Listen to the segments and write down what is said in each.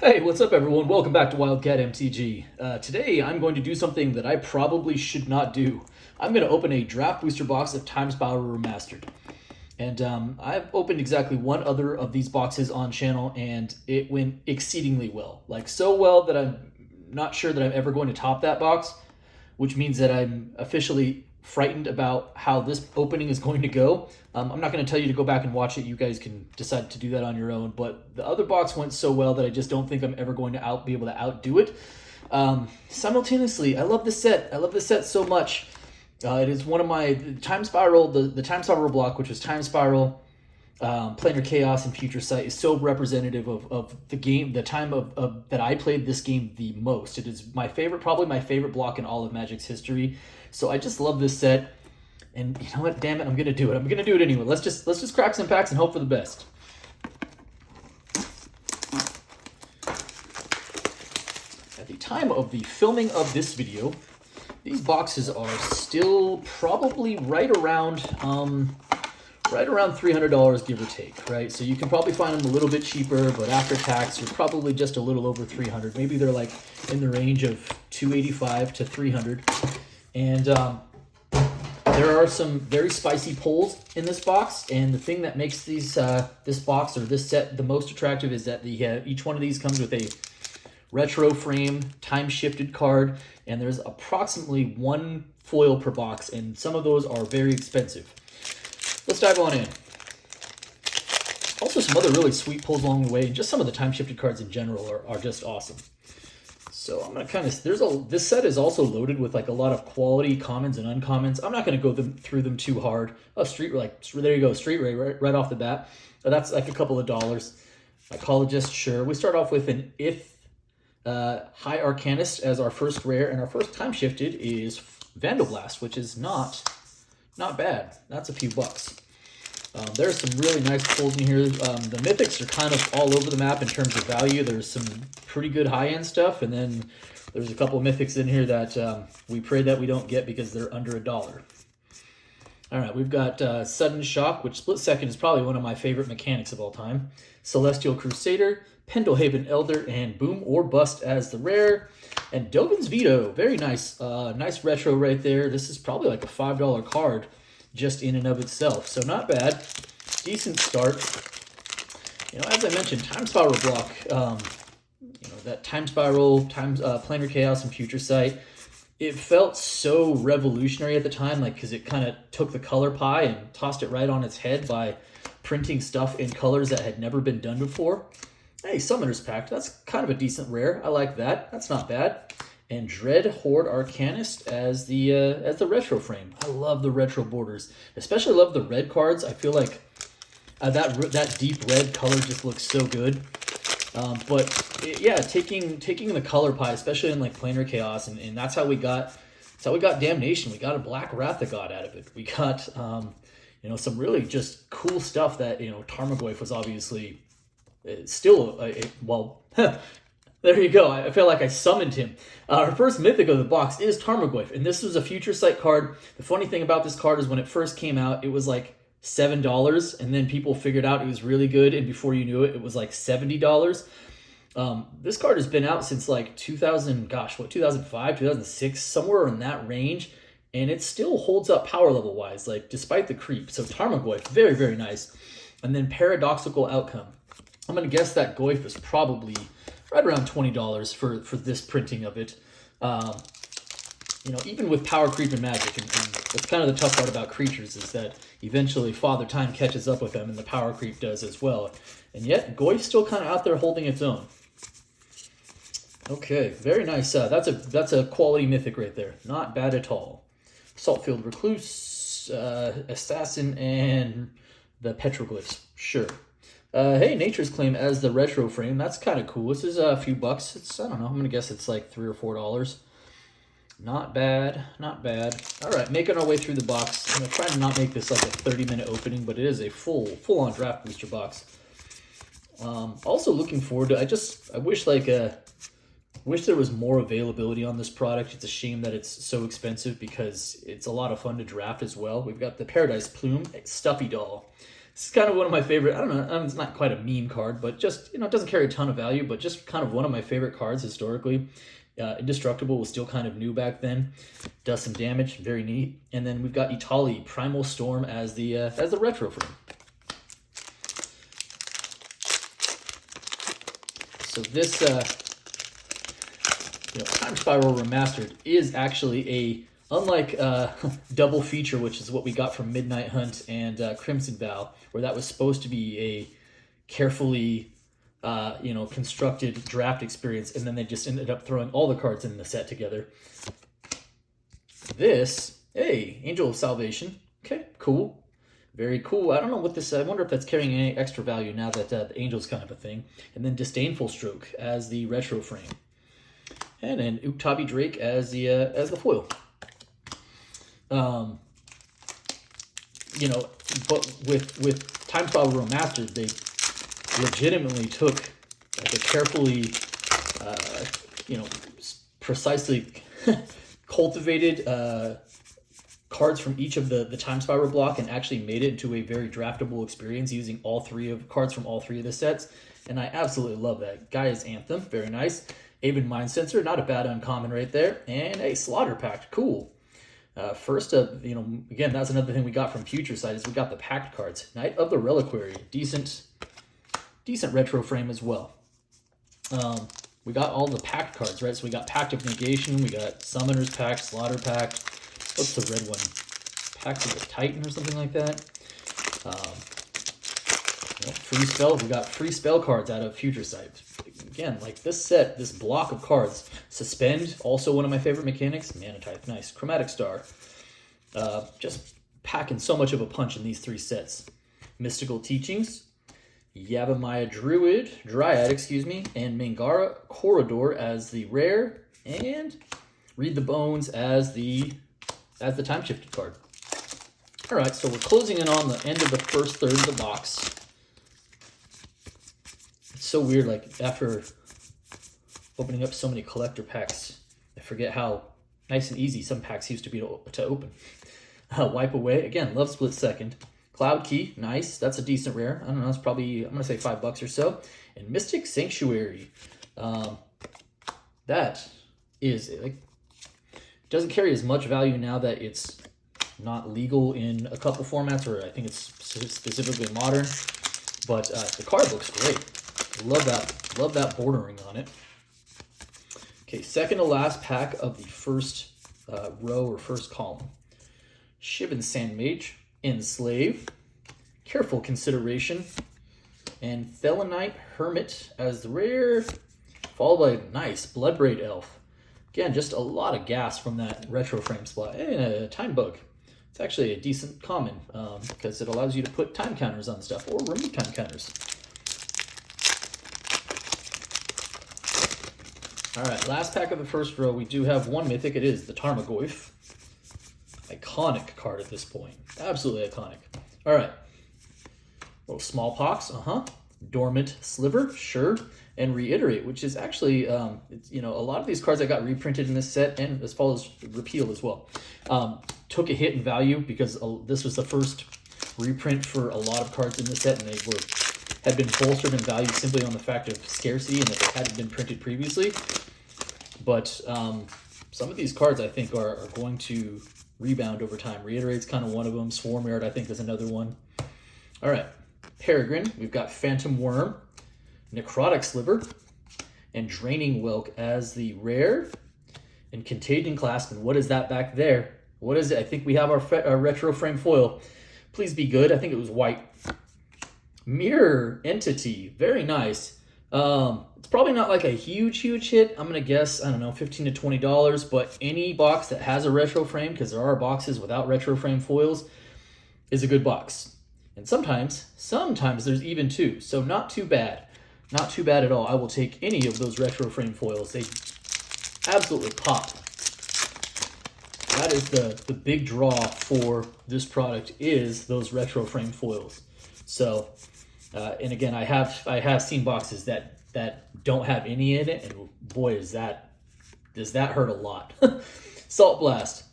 Hey, what's up everyone? Welcome back to Wildcat MTG. Today I'm going to do something that I probably should not do. I'm going to open a draft booster box of Time Spiral Remastered. And I've opened exactly one other of these boxes on channel and it went exceedingly well. Like so well that I'm not sure that I'm ever going to top that box, which means that I'm officially frightened about how this opening is going to go. I'm not going to tell you to go back and watch it. You guys can decide to do that on your own. But the other box went so well that I just don't think I'm ever going to be able to outdo it. Simultaneously, I love this set. I love this set so much. It is one of my Time Spiral, the Time Spiral block, which was Time Spiral, Planar Chaos, and Future Sight, is so representative of the game, the time of that I played this game the most. It is my favorite, probably my favorite block in all of Magic's history. So I just love this set, and you know what? Damn it, I'm gonna do it. I'm gonna do it anyway. Let's just crack some packs and hope for the best. At the time of the filming of this video, these boxes are still probably right around $300, give or take, right? So you can probably find them a little bit cheaper, but after tax, you're probably just a little over 300. Maybe they're like in the range of 285 to 300. And there are some very spicy pulls in this box, and the thing that makes these this box or this set the most attractive is that each one of these comes with a retro frame, time-shifted card, and there's approximately one foil per box, and some of those are very expensive. Let's dive on in. Also, some other really sweet pulls along the way, and just some of the time-shifted cards in general are just awesome. So I'm gonna kind of this set is also loaded with like a lot of quality commons and uncommons. I'm not gonna go through them too hard. Oh, there you go, Street Ray right off the bat. That's like a couple of dollars. Mycologist, sure. We start off with an High Arcanist as our first rare, and our first time shifted is Vandalblast, which is not bad. That's a few bucks. There's some really nice pulls in here. The mythics are kind of all over the map in terms of value. There's some pretty good high-end stuff, and then there's a couple of mythics in here that we pray that we don't get because they're under $1. All right, we've got Sudden Shock, which split second is probably one of my favorite mechanics of all time. Celestial Crusader, Pendlehaven Elder, and Boom or Bust as the rare. And Dovin's Veto, very nice, nice retro right there. This is probably like a $5 card just in and of itself, so not bad. Decent start. You know, as I mentioned, Time Spiral block, you know, that Time Spiral, Planar Chaos, and Future Sight, it felt so revolutionary at the time, like, because it kind of took the color pie and tossed it right on its head by printing stuff in colors that had never been done before. Hey, Summoner's Pact, that's kind of a decent rare. I like that. That's not bad. And Dread Horde Arcanist as the retro frame. I love the retro borders. Especially love the red cards. I feel like that deep red color just looks so good. Yeah, taking the color pie, especially in like Planar Chaos, and that's how we got Damnation. We got a Black Wrath of God out of it. We got you know, some really just cool stuff that, you know, Tarmogoyf was obviously still well. There you go. I feel like I summoned him. Our first mythic of the box is Tarmogoyf, and this was a Future Sight card. The funny thing about this card is when it first came out, it was like $7, and then people figured out it was really good, and before you knew it, it was like $70. This card has been out since like 2005, 2006, somewhere in that range, and it still holds up power level wise, like despite the creep. So Tarmogoyf, very, very nice. And then Paradoxical Outcome. I'm going to guess that Goyf is probably right around $20 for this printing of it. You know, even with power creep and magic, and that's kind of the tough part about creatures, is that eventually Father Time catches up with them, and the power creep does as well. And yet, Goyf's still kind of out there holding its own. Okay, very nice. That's a quality mythic right there. Not bad at all. Saltfield Recluse, Assassin, and the Petroglyphs. Sure. Hey, Nature's Claim as the retro frame. That's kind of cool. This is a few bucks. I don't know. I'm going to guess it's like $3 or $4. Not bad. Not bad. All right, making our way through the box. I'm going to try to not make this like a 30-minute opening, but it is a full-on draft booster box. Also looking forward to, I wish there was more availability on this product. It's a shame that it's so expensive because it's a lot of fun to draft as well. We've got the Paradise Plume Stuffy Doll. This is kind of one of my favorite, I don't know, it's not quite a meme card, but just, you know, it doesn't carry a ton of value, but just kind of one of my favorite cards historically. Indestructible was still kind of new back then. Does some damage, very neat. And then we've got Itali, Primal Storm as the retro frame. So this, Time Spiral Remastered is actually a, unlike double feature, which is what we got from Midnight Hunt and Crimson Vow, where that was supposed to be a carefully constructed draft experience, and then they just ended up throwing all the cards in the set together. This, hey, Angel of Salvation. Okay, cool. Very cool. I don't know what this, I wonder if that's carrying any extra value now that the Angel's kind of a thing. And then Disdainful Stroke as the retro frame. And then Uktabi Drake as the foil. But with Time Spiral Remastered, they legitimately took like a carefully, precisely cultivated cards from each of the Time Spiral block and actually made it into a very draftable experience using cards from all three of the sets. And I absolutely love that. Gaia's Anthem, very nice. Aven Mind Sensor, not a bad uncommon right there. And a Slaughter Pact, cool. First, again, that's another thing we got from Future Sight is we got the Pact cards. Knight of the Reliquary, decent retro frame as well. We got all the Pact cards, right? So we got Pact of Negation, we got Summoner's Pact, Slaughter Pact. What's the red one? Pact of the Titan or something like that. Free spell. We got free spell cards out of Future Sight. Again, like this set, this block of cards. Suspend, also one of my favorite mechanics. Mana Type, nice. Chromatic Star. Just packing so much of a punch in these three sets. Mystical Teachings. Yavimaya Dryad, and Mangara Corridor as the rare, and Read the Bones as the Time-Shifted card. All right, so we're closing in on the end of the first third of the box. It's so weird, like after opening up so many collector packs, I forget how nice and easy some packs used to be to open. Wipe Away, again, Love Split Second. Cloud Key, nice. That's a decent rare. I don't know, it's probably, I'm going to say $5 or so. And Mystic Sanctuary. That is, doesn't carry as much value now that it's not legal in a couple formats, or I think it's specifically modern. But the card looks great. Love that bordering on it. Okay, second to last pack of the first row or first column. Shivan Sandmage. Enslave, Careful Consideration, and Thelonite Hermit as the rare, followed by nice Bloodbraid Elf. Again, just a lot of gas from that retro frame spot. And a Time Bug. It's actually a decent common because it allows you to put time counters on stuff or remove time counters. All right, last pack of the first row, we do have one mythic. It is the Tarmogoyf. Iconic card at this point. Absolutely iconic. All right. Little Smallpox, Dormant Sliver, sure. And Reiterate, which is actually, a lot of these cards that got reprinted in this set, and as well as repealed as well, took a hit in value because this was the first reprint for a lot of cards in the set, and they had been bolstered in value simply on the fact of scarcity and that they hadn't been printed previously. But some of these cards, I think, are going to rebound over time. Reiterate's kind of one of them. Swarm Yard, I think, is another one. All right. Peregrine. We've got Phantom Worm, Necrotic Sliver, and Draining Whelk as the rare, and Contagion Clasp. And what is that back there? What is it? I think we have our retro frame foil. Please be good. I think it was white. Mirror Entity. Very nice. It's probably not like a huge hit. I'm going to guess, I don't know, $15 to $20, but any box that has a retro frame, because there are boxes without retro frame foils, is a good box. And sometimes there's even two, so not too bad. Not too bad at all. I will take any of those retro frame foils. They absolutely pop. That is the big draw for this product, is those retro frame foils. So, and again, I have seen boxes that don't have any in it, and boy, does that hurt a lot. Salt Blast,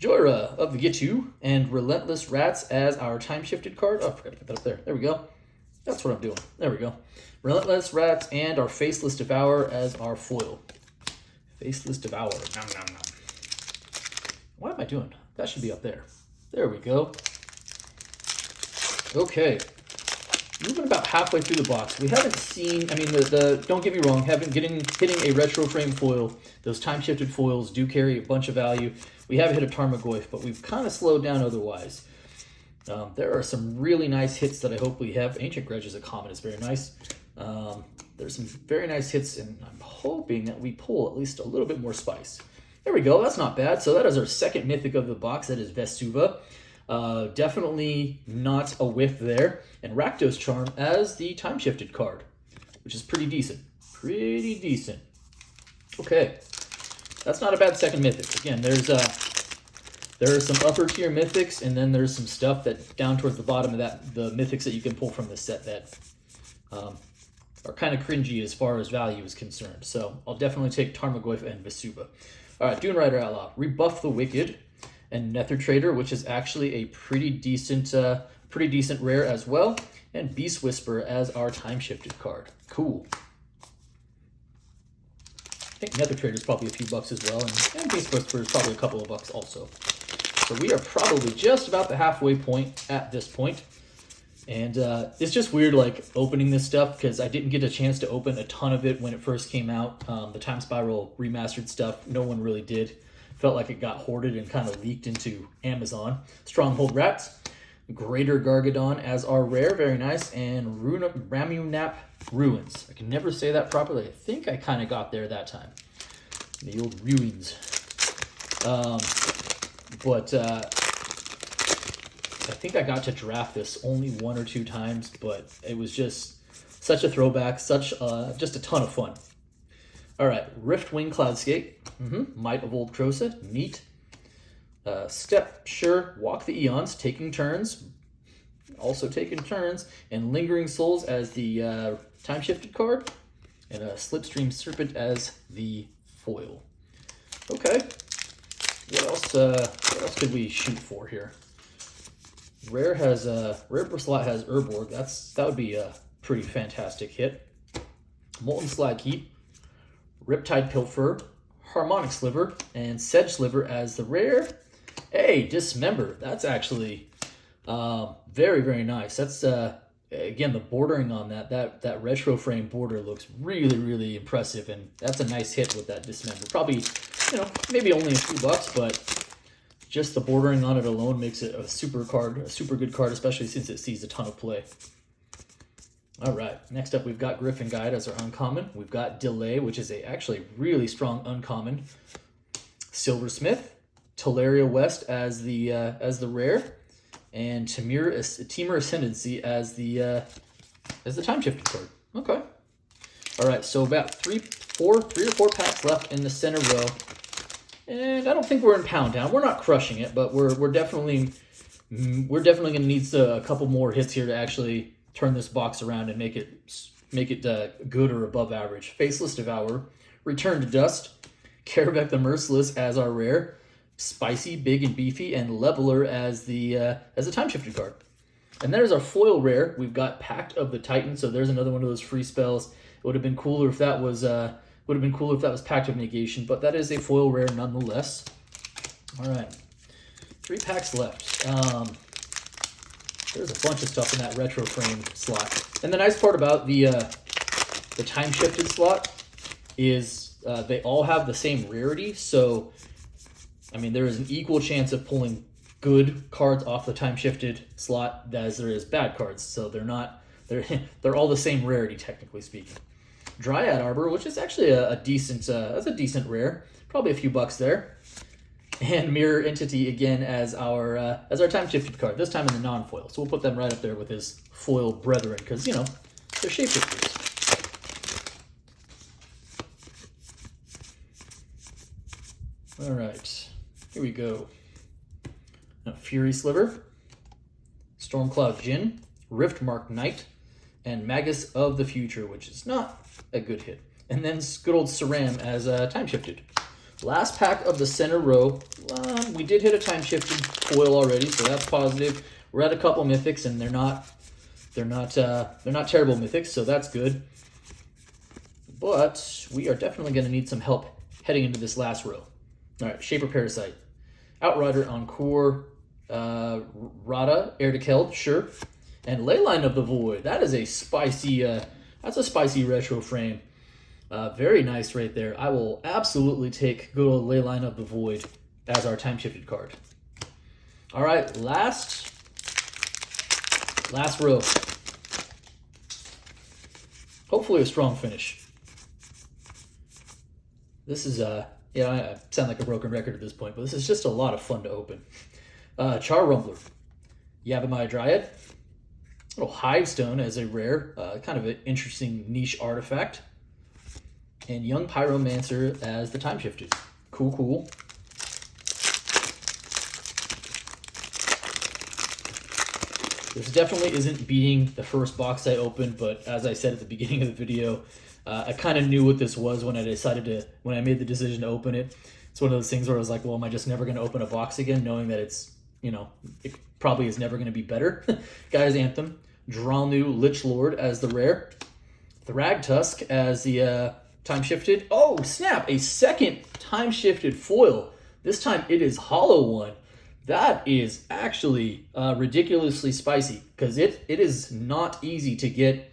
Joyra of the Gitu, and Relentless Rats as our Time-Shifted card. Oh, I forgot to put that up there. There we go. That's what I'm doing. There we go. Relentless Rats and our Faceless Devourer as our foil. Faceless Devourer. Nom, nom, nom. What am I doing? That should be up there. There we go. Okay. Moving about halfway through the box. We haven't seen, I mean, don't get me wrong, hitting a retro frame foil. Those time-shifted foils do carry a bunch of value. We have hit a Tarmogoyf, but we've kind of slowed down otherwise. There are some really nice hits that I hope we have. Ancient Grudge is a common, it's very nice. There's some very nice hits, and I'm hoping that we pull at least a little bit more spice. There we go, that's not bad. So that is our second mythic of the box, that is Vesuva. Definitely not a whiff there. And Rakdos Charm as the Time-Shifted card, which is pretty decent. Pretty decent. Okay, that's not a bad second mythic. Again, there are some upper tier mythics, and then there's some stuff that down towards the bottom of that, the mythics that you can pull from this set that are kind of cringy as far as value is concerned. So I'll definitely take Tarmogoyf and Vesuva. All right, Dune Rider Outlaw, Rebuff the Wicked, and Nether Trader, which is actually a pretty decent rare as well, and Beast Whisper as our Time-Shifted card. Cool. I think Nether Trader is probably a few bucks as well, and Beast Whisper is probably a couple of bucks also. So we are probably just about the halfway point at this point. And it's just weird, like, opening this stuff, because I didn't get a chance to open a ton of it when it first came out. The Time Spiral Remastered stuff, no one really did. Felt like it got hoarded and kind of leaked into Amazon. Stronghold Rats, Greater Gargadon as our rare, very nice, and Ramunap Ruins. I can never say that properly. I think I kind of got there that time. The old ruins. But I think I got to draft this only 1 or 2 times, but it was just such a throwback, just a ton of fun. All right, Riftwing Cloudscape, Might of Old Krosa, neat. Step Sure, Walk the Eons, taking turns, and Lingering Souls as the Time-Shifted card, and a Slipstream Serpent as the foil. Okay, what else could we shoot for here? Rare slot has Urborg. That would be a pretty fantastic hit. Molten Slag Heap, Riptide Pilfer, Harmonic Sliver, and Sedge Sliver as the rare. Hey, Dismember. That's actually very, very nice. That's again, the bordering on that retro frame border looks really, really impressive, and that's a nice hit with that Dismember. Probably, maybe only a few bucks, but just the bordering on it alone makes it a super good card, especially since it sees a ton of play. All right, next up we've got Griffin Guide as our uncommon. We've got Delay, which is actually really strong uncommon. Silversmith, Teleria West as the rare, and Temur Ascendancy as the Time-Shifted card. Okay. All right, so about 3 or 4 packs left in the center row. And I don't think we're in Pound Town. We're not crushing it, but we're definitely going to need a couple more hits here to actually turn this box around and make it good or above average. Faceless Devourer, Return to Dust, Karavek the Merciless as our rare, Spicy, Big and Beefy, and Leveler as the Time-Shifted card. And there's our foil rare. We've got Pact of the Titan, so there's another one of those free spells. It would have been cooler if that was Pact of Negation, but that is a foil rare nonetheless. All right, 3 packs left. There's a bunch of stuff in that retro frame slot. And the nice part about the Time-Shifted slot is they all have the same rarity, so I mean there is an equal chance of pulling good cards off the Time-Shifted slot as there is bad cards. So they're all the same rarity, technically speaking. Dryad Arbor, which is actually a decent rare, probably a few bucks there. And Mirror Entity again as our Time-Shifted card, this time in the non-foil. So we'll put them right up there with his foil brethren, because they're shapeshifters. All right, here we go. Fury Sliver, Stormcloud Djinn, Riftmark Knight, and Magus of the Future, which is not a good hit. And then good old Saram as Time-Shifted. Last pack of the center row. We did hit a time shifted foil already, so that's positive. We're at a couple mythics, and they're not terrible mythics, so that's good. But we are definitely going to need some help heading into this last row. All right, Shaper Parasite, Outrider Encore, Rada, Heir to Keld, sure, and Leyline of the Void. That is a spicy. That's a spicy retro frame. Very nice right there. I will absolutely take good old Leyline of the Void as our time shifted card. All right, last row. Hopefully a strong finish. This is I sound like a broken record at this point, but this is just a lot of fun to open. Char Rumbler, Yavimaya Dryad, little Hivestone as a rare, kind of an interesting niche artifact, and Young Pyromancer as the time shifted. Cool, cool. This definitely isn't beating the first box I opened, but as I said at the beginning of the video, I kind of knew what this was when I made the decision to open it. It's one of those things where I was like, well, am I just never going to open a box again, knowing that it's, it probably is never going to be better. Guy's Anthem, Dralnu Lich Lord as the rare, Thragtusk as the time shifted. Oh, snap, a second time shifted foil. This time it is hollow one. That is actually ridiculously spicy, because it is not easy to get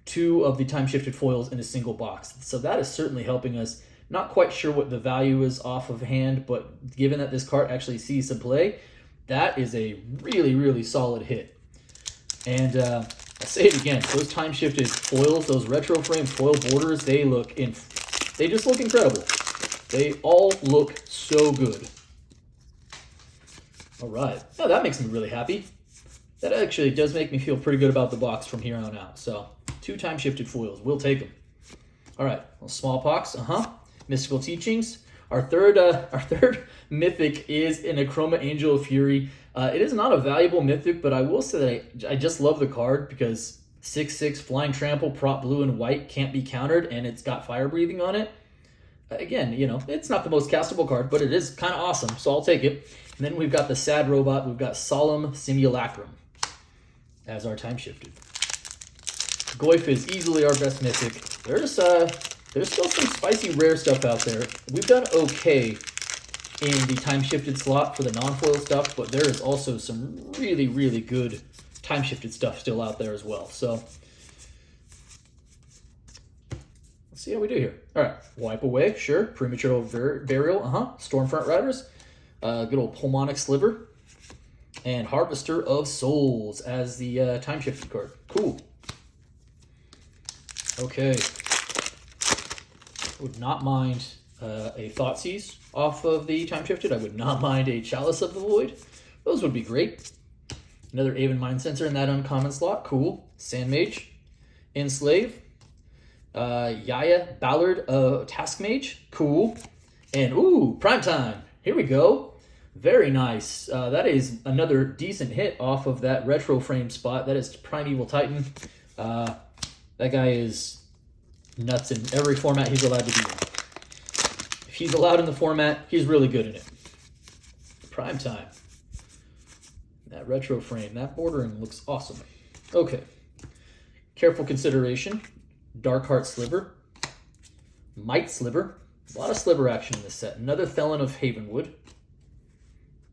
2 of the time-shifted foils in a single box. So that is certainly helping us. Not quite sure what the value is off of hand, but given that this card actually sees some play, that is a really, really solid hit. And I say it again, those time-shifted foils, those retro frame foil borders, they just look incredible. They all look so good. All right. Oh, that makes me really happy. That actually does make me feel pretty good about the box from here on out. So, 2 time-shifted foils. We'll take them. All right. Well, Smallpox. Mystical Teachings. Our third mythic is an Achroma Angel of Fury. It is not a valuable mythic, but I will say that I just love the card because 6/6 Flying Trample, prop blue and white, can't be countered, and it's got fire breathing on it. Again, it's not the most castable card, but it is kind of awesome, so I'll take it. And then we've got the sad robot. We've got Solemn Simulacrum as our time shifted. Goyf is easily our best mythic. There's still some spicy rare stuff out there. We've done okay in the time shifted slot for the non-foil stuff, but there is also some really, really good time shifted stuff still out there as well. So let's see how we do here. All right, Wipe Away, sure. Premature Burial, Stormfront Riders. Good old Pulmonic Sliver, and Harvester of Souls as the time shifted card. Cool. Okay. Would not mind a Thoughtseize off of the time shifted. I would not mind a Chalice of the Void. Those would be great. Another Aven Mind Sensor in that uncommon slot. Cool. Sandmage, Enslave, Yaya Ballard Task Mage. Cool. And ooh, Primetime. Here we go. Very nice. That is another decent hit off of that retro frame spot. That is Primeval Titan. That guy is nuts in every format he's allowed to be in. If he's allowed in the format, he's really good in it. Primetime. That retro frame, that bordering looks awesome. Okay. Careful Consideration. Darkheart Sliver. Might Sliver. A lot of sliver action in this set. Another Felon of Havenwood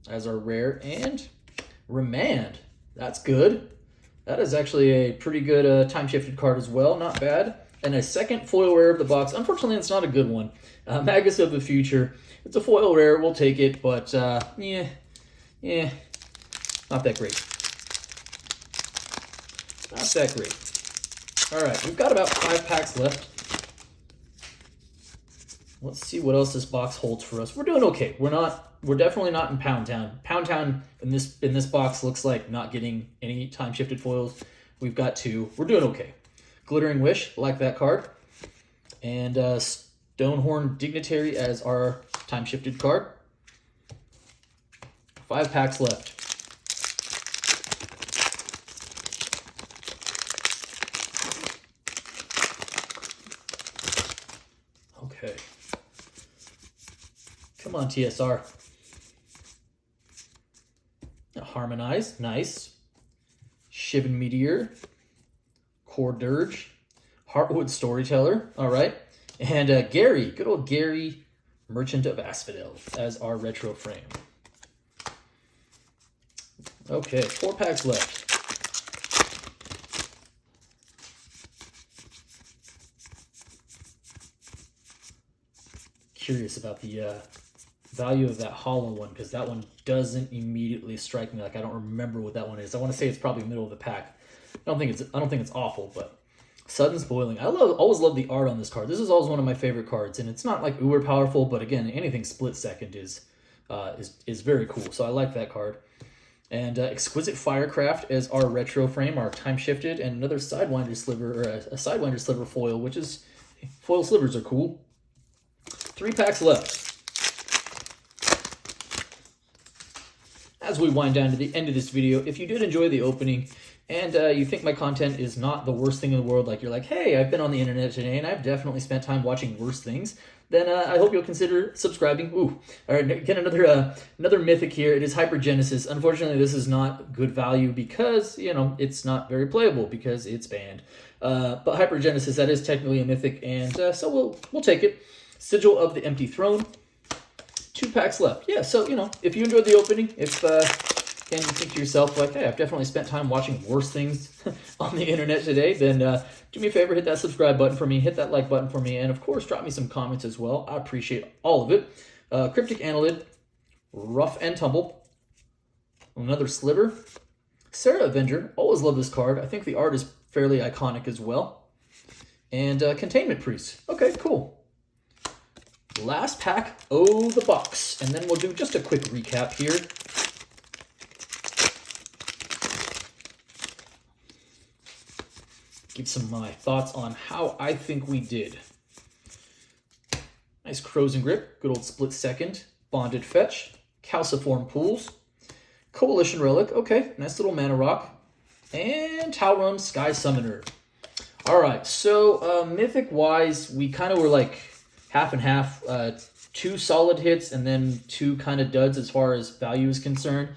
as our rare, and Remand. That's good. That is actually a pretty good time-shifted card as well. Not bad. And a second foil rare of the box. Unfortunately, it's not a good one. Magus of the Future. It's a foil rare. We'll take it, but not that great. Not that great. All right, we've got about 5 packs left. Let's see what else this box holds for us. We're doing okay. We're definitely not in Pound Town. Pound Town in this box looks like not getting any time shifted foils. We've got 2. We're doing okay. Glittering Wish, like that card. And Stonehorn Dignitary as our time shifted card. 5 packs left. Okay. Come on, TSR. Harmonize, nice. Shivan Meteor. Core Dirge. Heartwood Storyteller, all right. And Gary, good old Gary, Merchant of Asphodel, as our retro frame. Okay, 4 packs left. Curious about the value of that hollow one, because that one doesn't immediately strike me. Like, I don't remember what that one is. I want to say it's probably middle of the pack. I don't think it's awful, but Sudden's Boiling. Always love the art on this card. This is always one of my favorite cards, and it's not like uber powerful, but again, anything split second is very cool. So I like that card. And Exquisite Firecraft as our retro frame, our Time Shifted, and another Sidewinder Sliver, or a Sidewinder Sliver foil, which is, foil slivers are cool. 3 packs left. As we wind down to the end of this video, if you did enjoy the opening, and you think my content is not the worst thing in the world, like you're like, hey, I've been on the internet today, and I've definitely spent time watching worse things, then I hope you'll consider subscribing. Ooh, all right, get another mythic here. It is Hypergenesis. Unfortunately, this is not good value because, you know, it's not very playable because it's banned. But Hypergenesis, that is technically a mythic, and so we'll take it. Sigil of the Empty Throne. 2 packs left. Yeah, so, you know, if you enjoyed the opening, if again, you think to yourself, like, hey, I've definitely spent time watching worse things on the internet today, then do me a favor, hit that subscribe button for me, hit that like button for me, and of course, drop me some comments as well. I appreciate all of it. Cryptic Annelid, Rough and Tumble, another Sliver. Sarah Avenger, always love this card. I think the art is fairly iconic as well. And Containment Priest. Okay, cool. Last pack, the box. And then we'll do just a quick recap here. Give some of my thoughts on how I think we did. Nice Crows and Grip, good old Split Second, Bonded Fetch, Calciform Pools, Coalition Relic, okay, nice little Mana Rock, and Talrun Sky Summoner. All right, so Mythic-wise, we kind of were like half and half, 2 solid hits and then 2 kind of duds as far as value is concerned.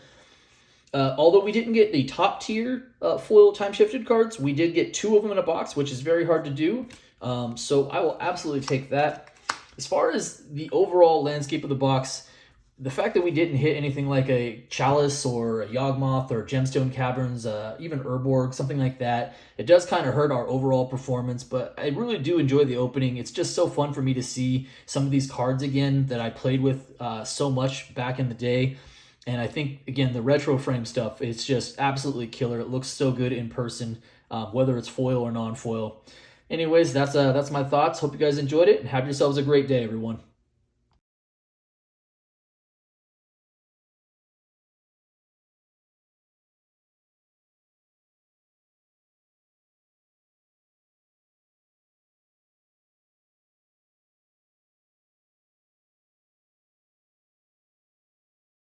Although we didn't get the top tier foil Time Shifted cards, we did get 2 of them in a box, which is very hard to do. So I will absolutely take that. As far as the overall landscape of the box, the fact that we didn't hit anything like a Chalice or a Yawgmoth or Gemstone Caverns, even Urborg, something like that, it does kind of hurt our overall performance, but I really do enjoy the opening. It's just so fun for me to see some of these cards again that I played with so much back in the day. And I think, again, the retro frame stuff, it's just absolutely killer. It looks so good in person, whether it's foil or non-foil. Anyways, that's my thoughts. Hope you guys enjoyed it, and have yourselves a great day, everyone.